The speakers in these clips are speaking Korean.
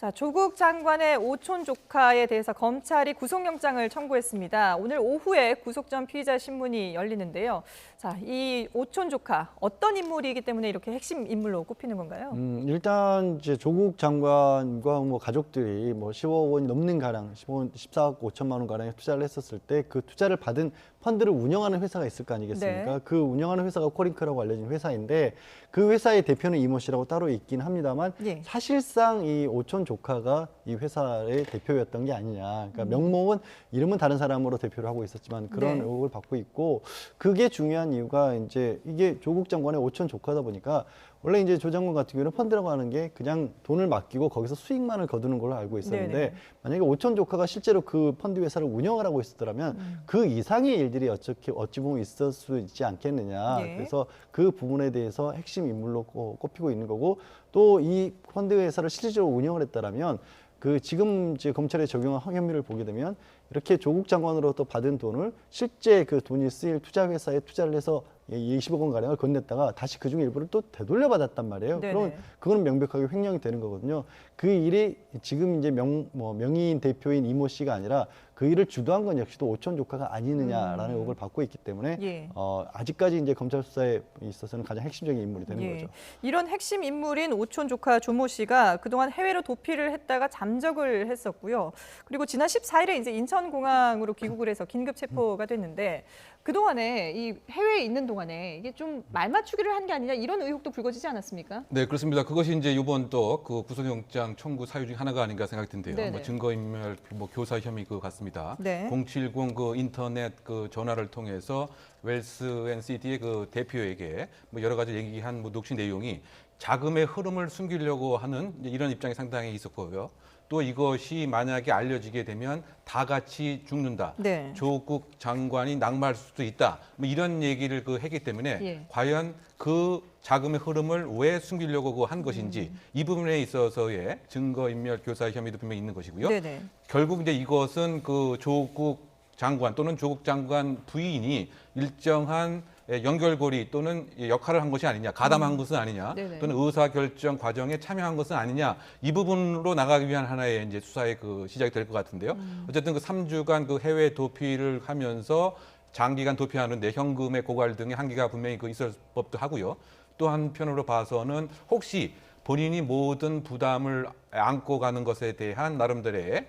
자, 조국 장관의 오촌 조카에 대해서 검찰이 구속영장을 청구했습니다. 오늘 오후에 구속 전 피의자 신문이 열리는데요. 자, 이 오촌 조카 어떤 인물이기 때문에 이렇게 핵심 인물로 꼽히는 건가요? 일단 이제 조국 장관과 뭐 가족들이 뭐 10억 원이 넘는 가량, 14억 5천만 원 가량의 투자를 했었을 때 그 투자를 받은 펀드를 운영하는 회사가 있을 거 아니겠습니까? 네. 그 운영하는 회사가 코링크라고 알려진 회사인데 그 회사의 대표는 이모 씨라고 따로 있긴 합니다만 예. 사실상 이 오촌 조카가 이 회사의 대표였던 게 아니냐. 그러니까 명목은 이름은 다른 사람으로 대표를 하고 있었지만 그런 네. 의혹을 받고 있고 그게 중요한 이유가 이제 이게 조국 장관의 오촌 조카다 보니까 원래 이제 조 장관 같은 경우는 펀드라고 하는 게 그냥 돈을 맡기고 거기서 수익만을 거두는 걸로 알고 있었는데 네네. 만약에 오촌 조카가 실제로 그 펀드 회사를 운영을 하고 있었더라면 그 이상의 일들이 어찌 보면 있을 수 있지 않겠느냐. 예. 그래서 그 부분에 대해서 핵심 인물로 꼽히고 있는 거고 또 이 펀드 회사를 실질적으로 운영을 했다라면 그 지금 이제 검찰에 적용한 혐의를 보게 되면 이렇게 조국 장관으로부터 받은 돈을 실제 그 돈이 쓰일 투자 회사에 투자를 해서 20억 원 가량을 건넸다가 다시 그중 일부를 또 되돌려 받았단 말이에요. 네네. 그럼 그거는 명백하게 횡령이 되는 거거든요. 그 일이 지금 이제 명의인 대표인 이모 씨가 아니라 그 일을 주도한 건 역시도 오촌 조카가 아니느냐라는 의혹을 받고 있기 때문에 예. 아직까지 이제 검찰 수사에 있어서는 가장 핵심적인 인물이 되는 예. 거죠. 이런 핵심 인물인 오촌 조카 조모 씨가 그동안 해외로 도피를 했다가 잠적을 했었고요. 그리고 지난 14일에 이제 인천공항으로 귀국을 해서 긴급 체포가 됐는데 그동안에 이 해외에 있는 동안에 이게 좀 말 맞추기를 한 게 아니냐 이런 의혹도 불거지지 않았습니까? 네, 그렇습니다. 그것이 이제 이번 또 그 구속영장 청구 사유 중 하나가 아닌가 생각이 드는데요. 네네. 뭐 증거인멸, 뭐 교사 혐의 그 같습니다. 네. 070 그 인터넷 그 전화를 통해서 웰스 앤시티의 그 대표에게 뭐 여러 가지 얘기한 뭐 녹취 내용이 자금의 흐름을 숨기려고 하는 이제 이런 입장이 상당히 있었고요. 또 이것이 만약에 알려지게 되면 다 같이 죽는다. 네. 조국 장관이 낙마할 수도 있다. 뭐 이런 얘기를 그 했기 때문에 예. 과연 그 자금의 흐름을 왜 숨기려고 한 것인지 이 부분에 있어서의 증거인멸 교사 혐의도 분명히 있는 것이고요. 네네. 결국 이제 이것은 그 조국 장관 또는 조국 장관 부인이 일정한 연결고리 또는 역할을 한 것이 아니냐, 가담한 것은 아니냐, 네네. 또는 의사결정 과정에 참여한 것은 아니냐, 이 부분으로 나가기 위한 하나의 이제 수사의 그 시작이 될 것 같은데요. 어쨌든 그 3주간 그 해외 도피를 하면서 장기간 도피하는데 현금의 고갈 등의 한계가 분명히 그 있을 법도 하고요. 또 한편으로 봐서는 혹시 본인이 모든 부담을 안고 가는 것에 대한 나름대로의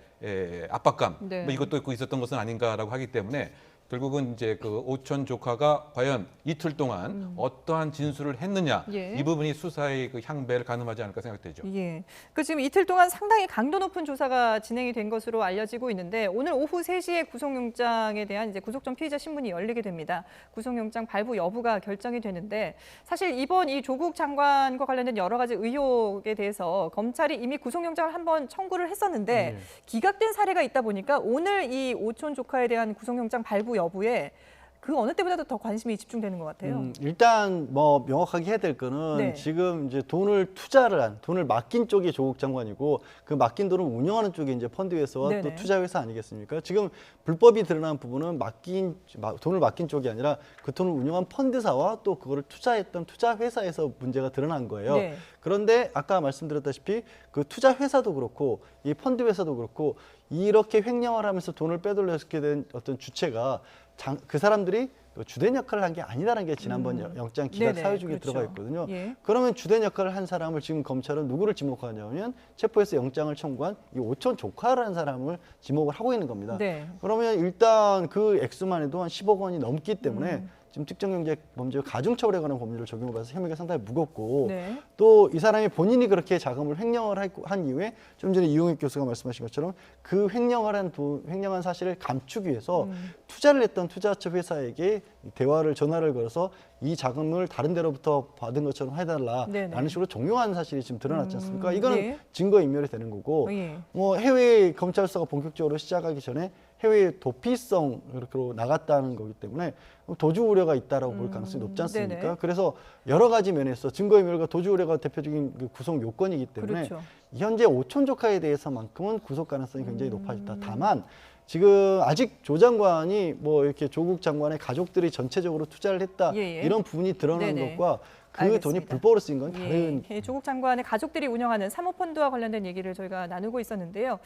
압박감, 네. 뭐 이것도 있고 있었던 것은 아닌가라고 하기 때문에 결국은 이제 그 오촌 조카가 과연 이틀 동안 어떠한 진술을 했느냐 예. 이 부분이 수사의 그 향배를 가늠하지 않을까 생각되죠. 예. 그 지금 이틀 동안 상당히 강도 높은 조사가 진행이 된 것으로 알려지고 있는데 오늘 오후 3시에 구속영장에 대한 이제 구속 전 피의자 신문이 열리게 됩니다. 구속영장 발부 여부가 결정이 되는데 사실 이번 이 조국 장관과 관련된 여러 가지 의혹에 대해서 검찰이 이미 구속영장을 한번 청구를 했었는데 기각된 사례가 있다 보니까 오늘 이 오촌 조카에 대한 구속영장 발부 여부에 그 어느 때보다도 더 관심이 집중되는 것 같아요. 일단 뭐 명확하게 해야 될 거는 네. 지금 이제 돈을 맡긴 쪽이 조국 장관이고 그 맡긴 돈을 운영하는 쪽이 이제 펀드회사와 네네. 또 투자회사 아니겠습니까? 지금 불법이 드러난 부분은 돈을 맡긴 쪽이 아니라 그 돈을 운영한 펀드사와 또 그거를 투자했던 투자회사에서 문제가 드러난 거예요. 네. 그런데 아까 말씀드렸다시피 그 투자회사도 그렇고 이 펀드회사도 그렇고 이렇게 횡령을 하면서 돈을 빼돌렸게 된 어떤 주체가 그 사람들이 주된 역할을 한 게 아니다라는 게 지난번 영장 기각 네네, 사유 중에 그렇죠. 들어가 있거든요. 예. 그러면 주된 역할을 한 사람을 지금 검찰은 누구를 지목하냐면 체포해서 영장을 청구한 이 오촌 조카라는 사람을 지목을 하고 있는 겁니다. 네. 그러면 일단 그 액수만 해도 한 10억 원이 넘기 때문에 지금 특정경제범죄 가중처벌에 관한 법률을 적용을 받아서 혐의가 상당히 무겁고 네. 또 이 사람이 본인이 그렇게 자금을 횡령을 한 이후에 좀 전에 이용익 교수가 말씀하신 것처럼 그 횡령한 사실을 감추기 위해서 투자를 했던 투자처 회사에게 전화를 걸어서 이 자금을 다른 데로부터 받은 것처럼 해달라라는 네네. 식으로 종용한 사실이 지금 드러났지 않습니까? 이거는 예. 증거인멸이 되는 거고 예. 뭐 해외 검찰 수사가 본격적으로 시작하기 전에 해외 도피성으로 나갔다는 거기 때문에 도주 우려가 있다라고 볼 가능성이 높지 않습니까? 네네. 그래서 여러 가지 면에서 증거인멸과 도주 우려가 대표적인 그 구속 요건이기 때문에 그렇죠. 현재 오촌 조카에 대해서만큼은 구속 가능성이 굉장히 높아졌다. 다만 지금 아직 조 장관이 뭐 이렇게 조국 장관의 가족들이 전체적으로 투자를 했다 예, 예. 이런 부분이 드러난 네네. 것과 그 돈이 불법으로 쓰인 건 다른. 예, 조국 장관의 가족들이 운영하는 사모펀드와 관련된 얘기를 저희가 나누고 있었는데요.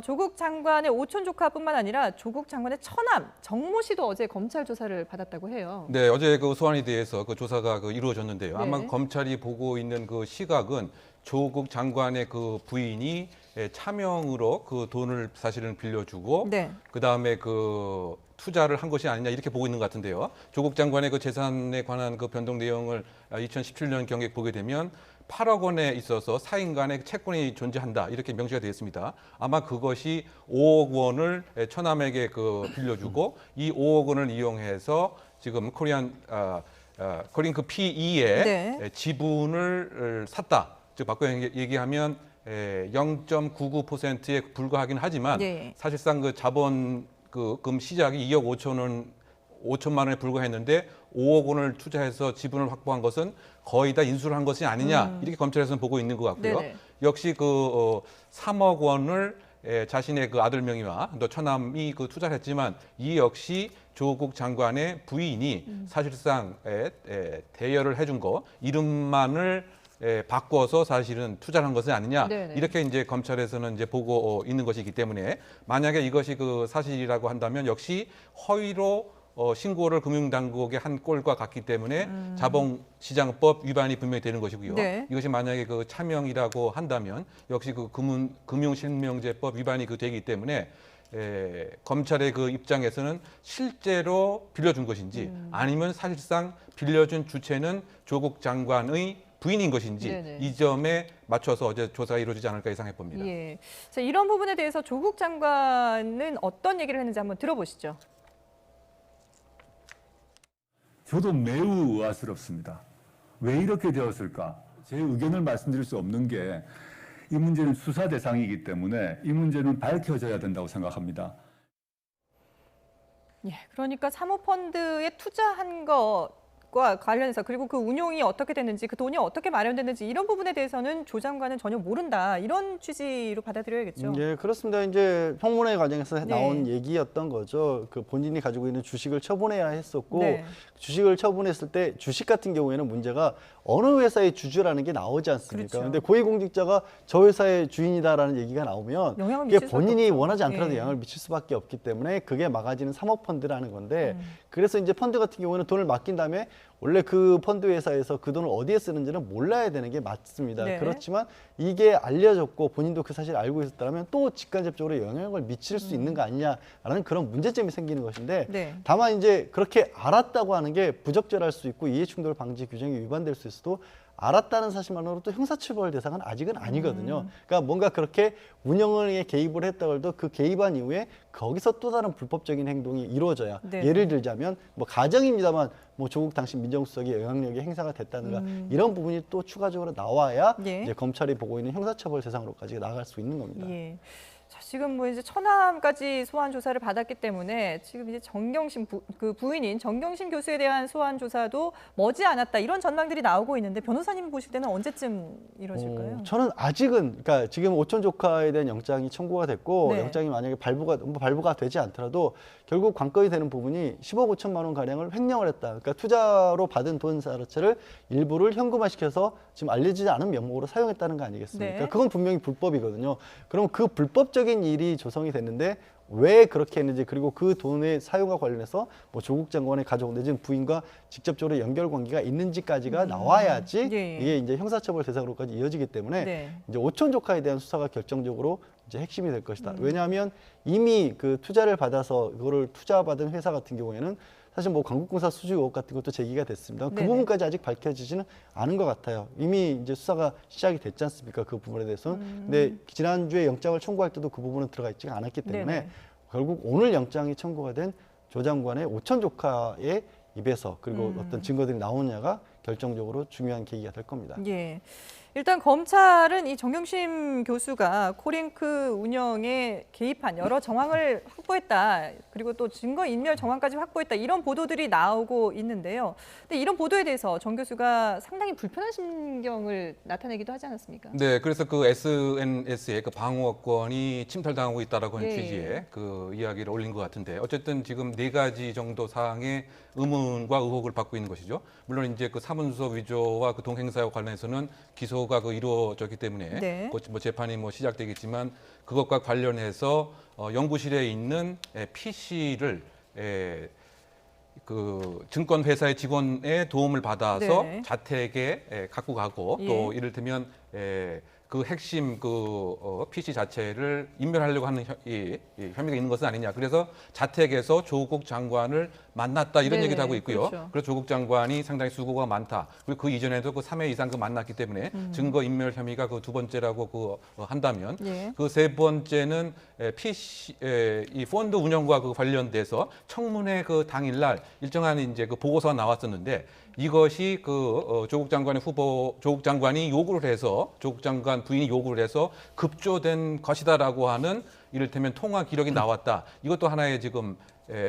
조국 장관의 오촌 조카뿐만 아니라 조국 장관의 처남 정모 씨도 어제 검찰 조사를 받았다고 해요. 네, 어제 그 소환에 대해서 그 조사가 이루어졌는데요. 네. 아마 검찰이 보고 있는 그 시각은 조국 장관의 그 부인이 차명으로 그 돈을 사실은 빌려주고 네. 그다음에 그 투자를 한 것이 아니냐 이렇게 보고 있는 것 같은데요. 조국 장관의 그 재산에 관한 그 변동 내용을 2017년 경에 보게 되면 8억 원에 있어서 사인 간의 채권이 존재한다 이렇게 명시가 되어 있습니다. 아마 그것이 5억 원을 처남에게 그 빌려주고 이 5억 원을 이용해서 지금 코리안 그 PE의 네. 지분을 샀다. 즉 바꿔 얘기하면 0.99%에 불과하긴 하지만 예. 사실상 그 자본 금 시작이 2억 5천만 원에 불과했는데 5억 원을 투자해서 지분을 확보한 것은 거의 다 인수를 한 것이 아니냐 이렇게 검찰에서는 보고 있는 것 같고요. 네네. 역시 그 3억 원을 자신의 그 아들 명의와 또 처남이 그 투자를 했지만 이 역시 조국 장관의 부인이 사실상 대여를 해준 거 이름만을 바꿔서 사실은 투자를 한 것은 아니냐 네네. 이렇게 이제 검찰에서는 이제 보고 있는 것이기 때문에 만약에 이것이 그 사실이라고 한다면 역시 허위로 신고를 금융당국에 한 꼴과 같기 때문에 자본시장법 위반이 분명히 되는 것이고요. 네. 이것이 만약에 그 차명이라고 한다면 역시 그 금융실명제법 위반이 되기 때문에 검찰의 그 입장에서는 실제로 빌려준 것인지 아니면 사실상 빌려준 주체는 조국 장관의 부인인 것인지 네네. 이 점에 맞춰서 어제 조사가 이루어지지 않을까 예상해 봅니다. 예. 자, 이런 부분에 대해서 조국 장관은 어떤 얘기를 했는지 한번 들어보시죠. 저도 매우 의아스럽습니다. 왜 이렇게 되었을까? 제 의견을 말씀드릴 수 없는 게 이 문제는 수사 대상이기 때문에 이 문제는 밝혀져야 된다고 생각합니다. 예, 그러니까 사모펀드에 투자한 것과 관련해서 그리고 그 운용이 어떻게 됐는지 그 돈이 어떻게 마련됐는지 이런 부분에 대해서는 조 장관은 전혀 모른다 이런 취지로 받아들여야겠죠. 예, 그렇습니다. 이제 청문회 과정에서 네. 나온 얘기였던 거죠. 그 본인이 가지고 있는 주식을 처분해야 했었고 네. 주식을 처분했을 때 주식 같은 경우에는 문제가 어느 회사의 주주라는 게 나오지 않습니까? 그렇죠. 근데 고위공직자가 저 회사의 주인이다라는 얘기가 나오면 영향을 그게 미칠 수밖에 본인이 없죠. 원하지 않더라도 예. 영향을 미칠 수밖에 없기 때문에 그게 막아지는 사모펀드라는 건데 그래서 이제 펀드 같은 경우는 돈을 맡긴 다음에 원래 그 펀드 회사에서 그 돈을 어디에 쓰는지는 몰라야 되는 게 맞습니다. 네. 그렇지만 이게 알려졌고 본인도 그 사실을 알고 있었다면 또 직간접적으로 영향을 미칠 수 있는 거 아니냐라는 그런 문제점이 생기는 것인데 네. 다만 이제 그렇게 알았다고 하는 게 부적절할 수 있고 이해충돌 방지 규정이 위반될 수 있어도 알았다는 사실만으로도 형사처벌 대상은 아직은 아니거든요. 그러니까 뭔가 그렇게 운영에 개입을 했다고 해도 그 개입한 이후에 거기서 또 다른 불법적인 행동이 이루어져야 네. 예를 들자면 뭐 가정입니다만 뭐 조국 당시 민정수석의 영향력이 행사가 됐다든가 이런 부분이 또 추가적으로 나와야 예. 이제 검찰이 보고 있는 형사처벌 대상으로까지 나갈 수 있는 겁니다. 예. 자, 지금 뭐 이제 처남까지 소환 조사를 받았기 때문에 지금 이제 정경심 그 부인인 정경심 교수에 대한 소환 조사도 머지않았다 이런 전망들이 나오고 있는데 변호사님 보실 때는 언제쯤 이루어질까요? 저는 아직은 그러니까 지금 오촌 조카에 대한 영장이 청구가 됐고 네. 영장이 만약에 발부가 되지 않더라도 결국 관건이 되는 부분이 10억 5천만 원 가량을 횡령을 했다. 그러니까 투자로 받은 돈 자체를 일부를 현금화시켜서 지금 알려지지 않은 명목으로 사용했다는 거 아니겠습니까? 네. 그건 분명히 불법이거든요. 그럼 그 불법적인 일이 조성이 됐는데 왜 그렇게 했는지 그리고 그 돈의 사용과 관련해서 뭐 조국 장관의 가족 내지는 부인과 직접적으로 연결 관계가 있는지까지가 나와야지 예. 이게 이제 형사처벌 대상으로까지 이어지기 때문에 네. 이제 오촌 조카에 대한 수사가 결정적으로 이제 핵심이 될 것이다. 왜냐하면 이미 그 투자를 받아서 그거를 투자받은 회사 같은 경우에는 사실 뭐 강국공사 수주 의혹 같은 것도 제기가 됐습니다. 그 네네. 부분까지 아직 밝혀지지는 않은 것 같아요. 이미 이제 수사가 시작이 됐지 않습니까? 그 부분에 대해서는. 근데 지난주에 영장을 청구할 때도 그 부분은 들어가 있지 않았기 때문에 네네. 결국 오늘 영장이 청구가 된 조 장관의 오촌 조카의 입에서 그리고 어떤 증거들이 나오느냐가 결정적으로 중요한 계기가 될 겁니다. 예. 일단 검찰은 이 정경심 교수가 코링크 운영에 개입한 여러 정황을 확보했다. 그리고 또 증거인멸 정황까지 확보했다. 이런 보도들이 나오고 있는데요. 근데 이런 보도에 대해서 정 교수가 상당히 불편한 심경을 나타내기도 하지 않았습니까? 네, 그래서 그 SNS의 그 방어권이 침탈당하고 있다라고 하는 예. 취지의 그 이야기를 올린 것 같은데 어쨌든 지금 4가지 정도 사항의 의문과 의혹을 받고 있는 것이죠. 물론 이제 그 사문서 위조와 그 동행사와 관련해서는 기소가 그 이루어졌기 때문에 네. 곧 뭐 재판이 뭐 시작되겠지만 그것과 관련해서 연구실에 있는 PC를 그 증권 회사의 직원의 도움을 받아서 네. 자택에 갖고 가고 또 이를테면 그 핵심 그 PC 자체를 인멸하려고 하는 혐의가 있는 것은 아니냐. 그래서 자택에서 조국 장관을 만났다 이런 네, 얘기도 하고 있고요. 그렇죠. 그래서 조국 장관이 상당히 수고가 많다. 그리고 그 이전에도 그 3회 이상 그 만났기 때문에 증거 인멸 혐의가 그 2번째라고 그 한다면 예. 그 3번째는 PC 이 펀드 운영과 그 관련돼서 청문회 그 당일날 일정한 이제 그 보고서가 나왔었는데 이것이 그 조국 장관의 조국 장관이 요구를 해서 조국 장관 부인이 요구를 해서 급조된 것이다라고 하는 이를테면 통화 기록이 나왔다. 이것도 하나의 지금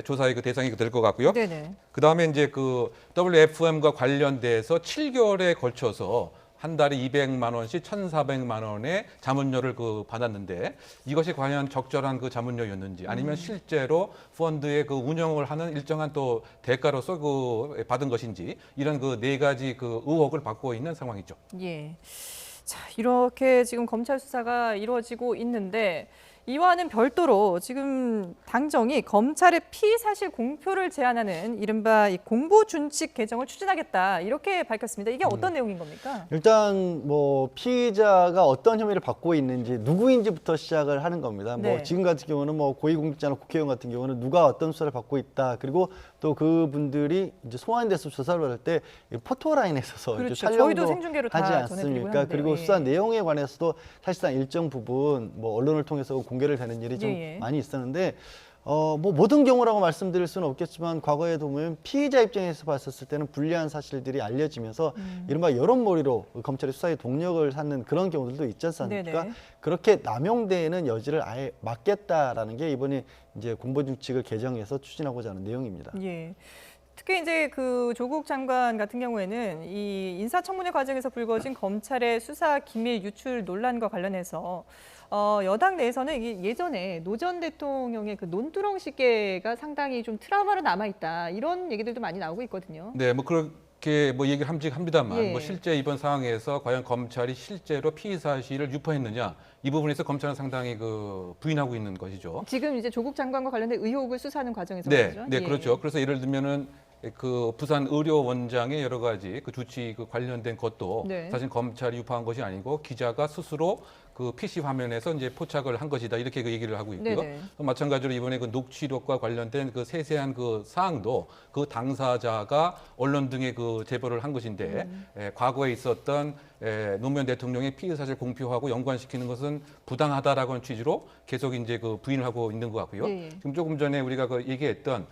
조사의 그 대상이 될 것 같고요. 네네. 그 다음에 이제 그 WFM과 관련돼서 7개월에 걸쳐서 한 달에 200만 원씩 1,400만 원의 자문료를 그 받았는데 이것이 과연 적절한 그 자문료였는지 아니면 실제로 펀드의 그 운영을 하는 일정한 또 대가로서 그 받은 것인지 이런 그 4가지 그 의혹을 받고 있는 상황이죠. 예. 자, 이렇게 지금 검찰 수사가 이루어지고 있는데 이와는 별도로 지금 당정이 검찰의 피사실 공표를 제한하는 이른바 이 공보준칙 개정을 추진하겠다 이렇게 밝혔습니다. 이게 어떤 내용인 겁니까? 일단 뭐 피의자가 어떤 혐의를 받고 있는지 누구인지부터 시작을 하는 겁니다. 네. 뭐 지금 같은 경우는 뭐 고위공직자나 국회의원 같은 경우는 누가 어떤 수사를 받고 있다. 그리고 또 그분들이 이제 소환돼서 조사를 받을 때 포토라인에 있어서 그렇죠. 이제 촬영도 저희도 생중계로 다 하지 전해드리고 않습니까? 하는데요. 그리고 예. 수사 내용에 관해서도 사실상 일정 부분 뭐 언론을 통해서 공개를 되는 일이 좀 예, 예. 많이 있었는데 뭐 모든 경우라고 말씀드릴 수는 없겠지만 과거에도 보면 피의자 입장에서 봤었을 때는 불리한 사실들이 알려지면서 이른바 여론몰이로 검찰이 수사에 동력을 쌓는 그런 경우들도 있지 않습니까? 네네. 그렇게 남용되는 여지를 아예 막겠다라는 게 이번에 이제 공보준칙을 개정해서 추진하고자 하는 내용입니다. 예. 특히 이제 그 조국 장관 같은 경우에는 이 인사청문회 과정에서 불거진 검찰의 수사 기밀 유출 논란과 관련해서 여당 내에서는 이게 예전에 노 전 대통령의 그 논두렁 시계가 상당히 좀 트라우마로 남아 있다 이런 얘기들도 많이 나오고 있거든요. 네, 뭐 그렇게 뭐 얘기를 합니다만 예. 뭐 실제 이번 상황에서 과연 검찰이 실제로 피의 사실을 유포했느냐 이 부분에서 검찰은 상당히 그 부인하고 있는 것이죠. 지금 이제 조국 장관과 관련된 의혹을 수사하는 과정에서 네, 말이죠. 네, 예. 그렇죠. 그래서 예를 들면은 그 부산 의료원장의 여러 가지 그 주치 그 관련된 것도 네. 사실 검찰이 유포한 것이 아니고 기자가 스스로 그 PC 화면에서 이제 포착을 한 것이다 이렇게 그 얘기를 하고 있고요. 네네. 또 마찬가지로 이번에 그 녹취록과 관련된 그 세세한 그 사항도 그 당사자가 언론 등에 그 제보를 한 것인데 과거에 있었던 노무현 대통령의 피의 사실 공표하고 연관시키는 것은 부당하다라고 하는 취지로 계속 이제 그 부인을 하고 있는 것 같고요. 예. 지금 조금 전에 우리가 그 얘기했던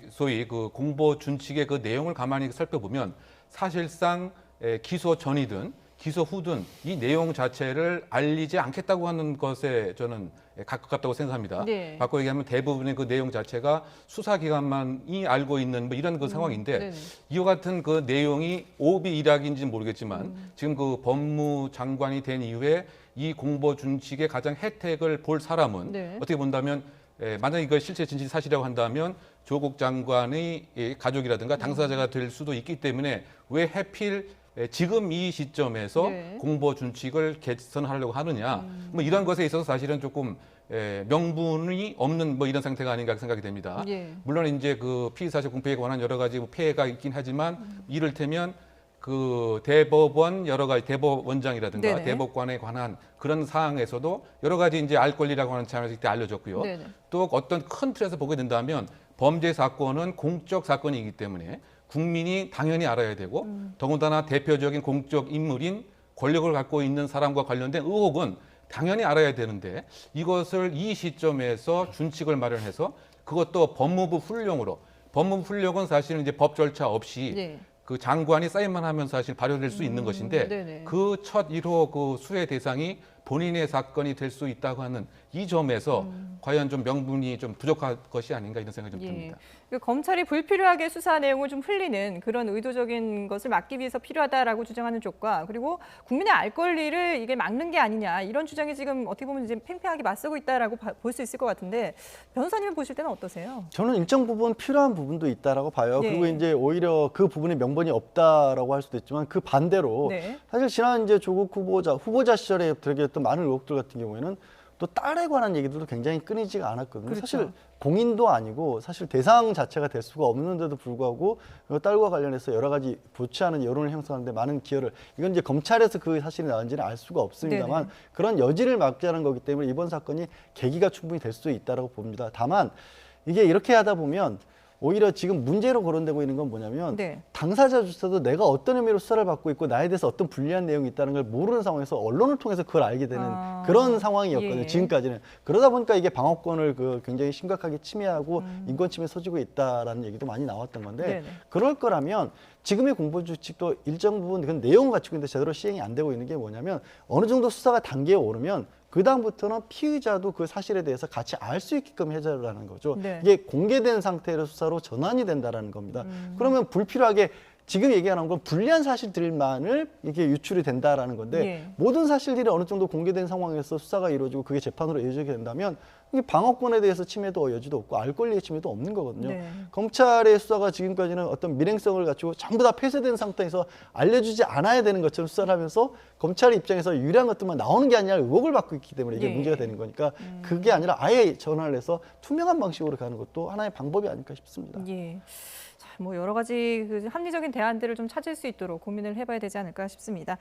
소위 그 공보 준칙의 그 내용을 가만히 살펴보면 사실상 기소 전이든 기소 후든 이 내용 자체를 알리지 않겠다고 하는 것에 저는 가깝다고 생각합니다. 네. 바꿔 얘기하면 대부분의 그 내용 자체가 수사기관만이 알고 있는 뭐 이런 그 상황인데 네네. 이와 같은 그 내용이 오비 일학인지는 모르겠지만 지금 그 법무장관이 된 이후에 이 공보 준칙의 가장 혜택을 볼 사람은 네. 어떻게 본다면 만약 이거 실체 진실 사실이라고 한다면 조국 장관의 가족이라든가 당사자가 될 수도 있기 때문에 왜 하필 지금 이 시점에서 네. 공보 준칙을 개선하려고 하느냐 뭐 이런 것에 있어서 사실은 조금 명분이 없는 뭐 이런 상태가 아닌가 생각이 됩니다. 예. 물론 이제 그 피의사실 공표에 관한 여러 가지 폐해가 있긴 하지만 이를테면 그 대법원 여러 가지 대법원장이라든가 네네. 대법관에 관한 그런 사항에서도 여러 가지 이제 알 권리라고 하는 차원에서 이때 알려졌고요. 네네. 또 어떤 큰 틀에서 보게 된다면 범죄 사건은 공적 사건이기 때문에 국민이 당연히 알아야 되고 더군다나 대표적인 공적 인물인 권력을 갖고 있는 사람과 관련된 의혹은 당연히 알아야 되는데 이것을 이 시점에서 준칙을 마련해서 그것도 법무부 훈령으로 법무부 훈령은 사실은 이제 법 절차 없이 네. 그 장관이 사인만 하면 사실 발효될 수 있는 것인데 네네. 그 첫 1호 그 수혜 대상이 본인의 사건이 될 수 있다고 하는 이 점에서 과연 좀 명분이 좀 부족한 것이 아닌가 이런 생각이 좀 듭니다. 그 검찰이 불필요하게 수사 내용을 좀 흘리는 그런 의도적인 것을 막기 위해서 필요하다라고 주장하는 쪽과 그리고 국민의 알 권리를 이게 막는 게 아니냐 이런 주장이 지금 어떻게 보면 이제 팽팽하게 맞서고 있다라고 볼 수 있을 것 같은데 변호사님 보실 때는 어떠세요? 저는 일정 부분 필요한 부분도 있다라고 봐요. 예. 그리고 이제 오히려 그 부분에 명분이 없다라고 할 수도 있지만 그 반대로 네. 사실 지난 이제 조국 후보자 시절에 들게했던 많은 의혹들 같은 경우에는 또 딸에 관한 얘기들도 굉장히 끊이지가 않았거든요. 그렇죠. 사실 공인도 아니고 사실 대상 자체가 될 수가 없는데도 불구하고 그 딸과 관련해서 여러 가지 보치하는 여론을 형성하는데 많은 기여를 이건 이제 검찰에서 그 사실이 나은지는 알 수가 없습니다만 네네. 그런 여지를 막자는 거기 때문에 이번 사건이 계기가 충분히 될 수 있다라고 봅니다. 다만 이게 이렇게 하다 보면 오히려 지금 문제로 거론되고 있는 건 뭐냐면 네. 당사자조차도 내가 어떤 의미로 수사를 받고 있고 나에 대해서 어떤 불리한 내용이 있다는 걸 모르는 상황에서 언론을 통해서 그걸 알게 되는 그런 상황이었거든요. 예. 지금까지는. 그러다 보니까 이게 방어권을 굉장히 심각하게 침해하고 인권 침해 소지고 있다라는 얘기도 많이 나왔던 건데 네네. 그럴 거라면 지금의 공보주칙도 일정 부분 그 내용은 갖추고 있는데 제대로 시행이 안 되고 있는 게 뭐냐면 어느 정도 수사가 단계에 오르면 그다음부터는 피의자도 그 사실에 대해서 같이 알 수 있게끔 해줘라는 거죠. 네. 이게 공개된 상태로 수사로 전환이 된다라는 겁니다. 그러면 불필요하게 지금 얘기하는 건 불리한 사실들만을 이게 유출이 된다라는 건데 예. 모든 사실들이 어느 정도 공개된 상황에서 수사가 이루어지고 그게 재판으로 이어지게 된다면 이게 방어권에 대해서 침해도 여지도 없고 알 권리의 침해도 없는 거거든요. 네. 검찰의 수사가 지금까지는 어떤 밀행성을 갖추고 전부 다 폐쇄된 상태에서 알려주지 않아야 되는 것처럼 수사를 하면서 검찰의 입장에서 유리한 것들만 나오는 게 아니라 의혹을 받고 있기 때문에 이게 예. 문제가 되는 거니까 그게 아니라 아예 전환을 해서 투명한 방식으로 가는 것도 하나의 방법이 아닐까 싶습니다. 예. 자, 뭐 여러 가지 그 합리적인 대안들을 좀 찾을 수 있도록 고민을 해봐야 되지 않을까 싶습니다.